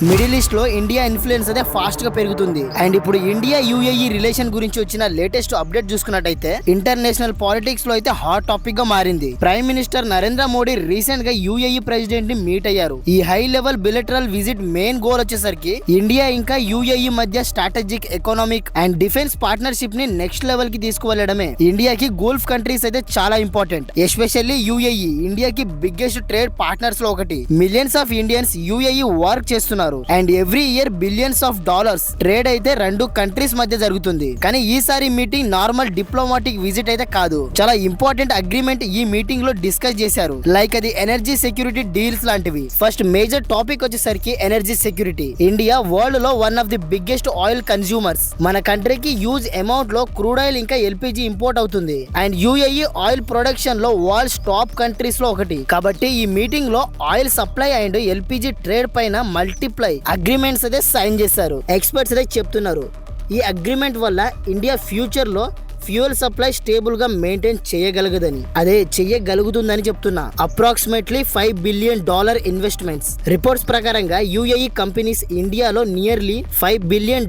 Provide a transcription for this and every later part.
Middle east లో India influence అయితే fast గా పెరుగుతుంది. అండ్ ఇప్పుడు ఇండియా యుఏఈ రిలేషన్ గురించి వచ్చిన లేటెస్ట్ అప్డేట్ చూసుకున్నట్టయితే ఇంటర్నేషనల్ పాలిటిక్స్ లో అయితే హాట్ టాపిక్ గా మారింది. Prime minister Narendra Modi recent గా యుఏఈ ప్రెసిడెంట్ ని మీట్ అయ్యారు. ఈ high level bilateral visit main goal వచ్చేసరికి ఇండియా ఇంకా యుఏఈ మధ్య strategic, economic and defence partnership ని నెక్స్ట్ లెవెల్ కి తీసుకువెళ్లడమే. ఇండియాకి గల్ఫ్ కంట్రీస్ అయితే చాలా ఇంపార్టెంట్, ఎస్పెషల్లీ యుఏఈ ఇండియాకి బిగ్గెస్ట్ ట్రేడ్ పార్ట్నర్స్ లో ఒకటి. Millions of Indians UAE work చేస్తున్నారు and every year billions of dollars trade అయితే రెండు కంట్రీస్ మధ్య జరుగుతుంది. కానీ ఈసారి మీటింగ్ నార్మల్ డిప్లొమాటిక్ విజిట్ అయితే కాదు, చాలా ఇంపార్టెంట్ అగ్రిమెంట్ ఈ మీటింగ్ లో డిస్కస్ చేశారు. లైక్ అది ఎనర్జీ సెక్యూరిటీ డీల్స్ లాంటివి. ఫస్ట్ మేజర్ టాపిక్ వచ్చేసరికి ఎనర్జీ సెక్యూరిటీ. ఇండియా వరల్డ్ లో one of the biggest oil consumers. మన కంట్రీకి హ్యూజ్ అమౌంట్ లో క్రూడ్ ఆయిల్ ఇంకా ఎల్పిజి ఇంపోర్ట్ అవుతుంది. అండ్ యుఏఈ ఆయిల్ ప్రొడక్షన్ లో వరల్డ్ టాప్ కంట్రీస్ లో ఒకటి. కాబట్టి ఈ మీటింగ్ లో oil supply and LPG trade పైన మల్టిప్లై అగ్రిమెంట్స్ అయితే సైన్ చేశారు. ఎక్స్పర్ట్స్ అయితే చెప్తున్నారు ఈ అగ్రిమెంట్ వల్ల ఇండియా ఫ్యూచర్ లో ఫ్యూయల్ సప్లై స్టేబుల్ గా మెయింటైన్ చేయగలగదని, అదే చెయ్యగలుగుతుందని చెప్తున్నా. Approximately $5 billion investments. రిపోర్ట్స్ ప్రకారంగా యుఏఈ కంపెనీస్ ఇండియాలో నియర్లీ $5 బిలియన్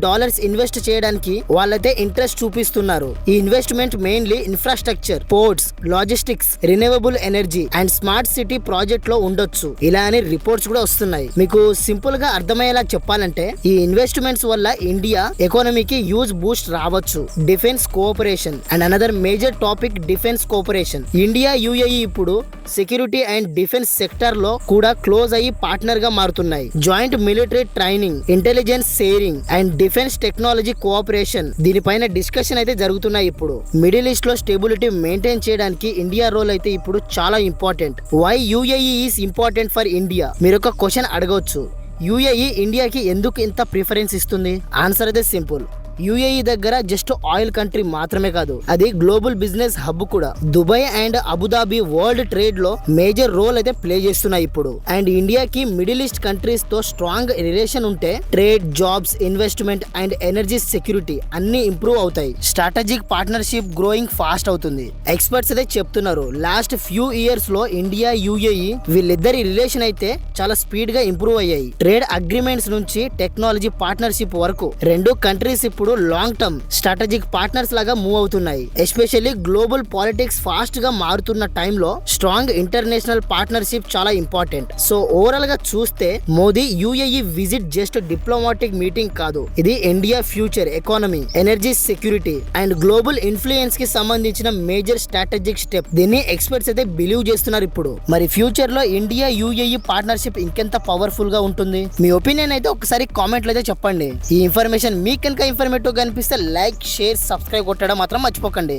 ఇన్వెస్ట్ చేయడానికి వాళ్ళైతే ఇంట్రెస్ట్ చూపిస్తున్నారు. ఈ investment mainly infrastructure, ports, logistics, renewable energy and smart city project లో ఉండొచ్చు. ఇలా అని రిపోర్ట్స్ కూడా వస్తున్నాయి. మీకు సింపుల్ గా అర్థమయ్యేలా చెప్పాలంటే ఈ ఇన్వెస్ట్మెంట్స్ వల్ల ఇండియా ఎకానమీకి హ్యూజ్ బూస్ట్ రావచ్చు. Defence cooperation and another major topic defence cooperation. India UAE ఇప్పుడు సెక్యూరిటీ అండ్ డిఫెన్స్ సెక్టర్ లో కూడా క్లోజ్ అయ్యి పార్ట్నర్ గా మారుతున్నాయి. Joint military training, intelligence sharing and defence technology cooperation, దీనిపైన డిస్కషన్ అయితే జరుగుతున్నాయి. ఇప్పుడు మిడిల్ ఈస్ట్ లో స్టెబిలిటీ మెయింటైన్ చేయడానికి ఇండియా రోల్ అయితే ఇప్పుడు చాలా important. Why UAE is important for India? మీరు ఒక క్వశ్చన్ అడగవచ్చు, యుఏఈ ఇండియాకి ఎందుకు ఇంత ప్రిఫరెన్స్ ఇస్తుంది? ఆన్సర్ అయితే సింపుల్. యుఏఈ దగ్గర జస్ట్ ఆయిల్ కంట్రీ మాత్రమే కాదు, అది గ్లోబల్ బిజినెస్ హబ్ కూడా. Dubai and Abu Dhabi world trade లో మేజర్ రోల్ అయితే ప్లే చేస్తున్నాయి ఇప్పుడు. అండ్ ఇండియాకి మిడిల్ ఈస్ట్ కంట్రీస్ తో స్ట్రాంగ్ రిలేషన్ ఉంటే trade, jobs, investment and energy security అన్ని ఇంప్రూవ్ అవుతాయి. స్ట్రాటజిక్ పార్ట్నర్షిప్ గ్రోయింగ్ ఫాస్ట్ అవుతుంది. ఎక్స్పర్ట్స్ అయితే చెప్తున్నారు లాస్ట్ ఫ్యూ ఇయర్స్ లో ఇండియా, యుఏఈ వీళ్ళిద్దరి రిలేషన్ అయితే చాలా స్పీడ్ గా ఇంప్రూవ్ అయ్యాయి. ట్రేడ్ అగ్రిమెంట్స్ నుంచి టెక్నాలజీ పార్ట్నర్షిప్ వరకు రెండు కంట్రీస్ ఇప్పుడు లాంగ్ టర్మ్ స్ట్రాటజిక్ పార్ట్నర్స్ లాగా మూవ్ అవుతున్నాయి. ఎస్పెషల్లీ గ్లోబల్ పాలిటిక్స్ ఫాస్ట్ గా మారుతున్న టైంలో స్ట్రాంగ్ ఇంటర్నేషనల్ పార్ట్నర్షిప్ చాలా ఇంపార్టెంట్. సో ఓవరాల్ గా చూస్తే Modi UAE visit just diplomatic meeting కాదు, ఇది India future, economy, energy security and global influence కి సంబంధించిన మేజర్ స్ట్రాటజిక్ స్టెప్. దీన్ని ఎక్స్పర్ట్స్ అయితే బిలీవ్ చేస్తున్నారు ఇప్పుడు. మరి ఫ్యూచర్ లో ఇండియా యుఏఈ పార్ట్నర్షిప్ ఇంకెంత పవర్ఫుల్ గా ఉంటుంది? మీ ఒపీనియన్ అయితే ఒకసారి కామెంట్లు అయితే చెప్పండి. ఈ ఇన్ఫర్మేషన్ మీకు కనుక ఇన్ఫర్మేటివ్ కనిపిస్తే లైక్, షేర్, సబ్స్క్రైబ్ కొట్టడం మాత్రం మర్చిపోకండి.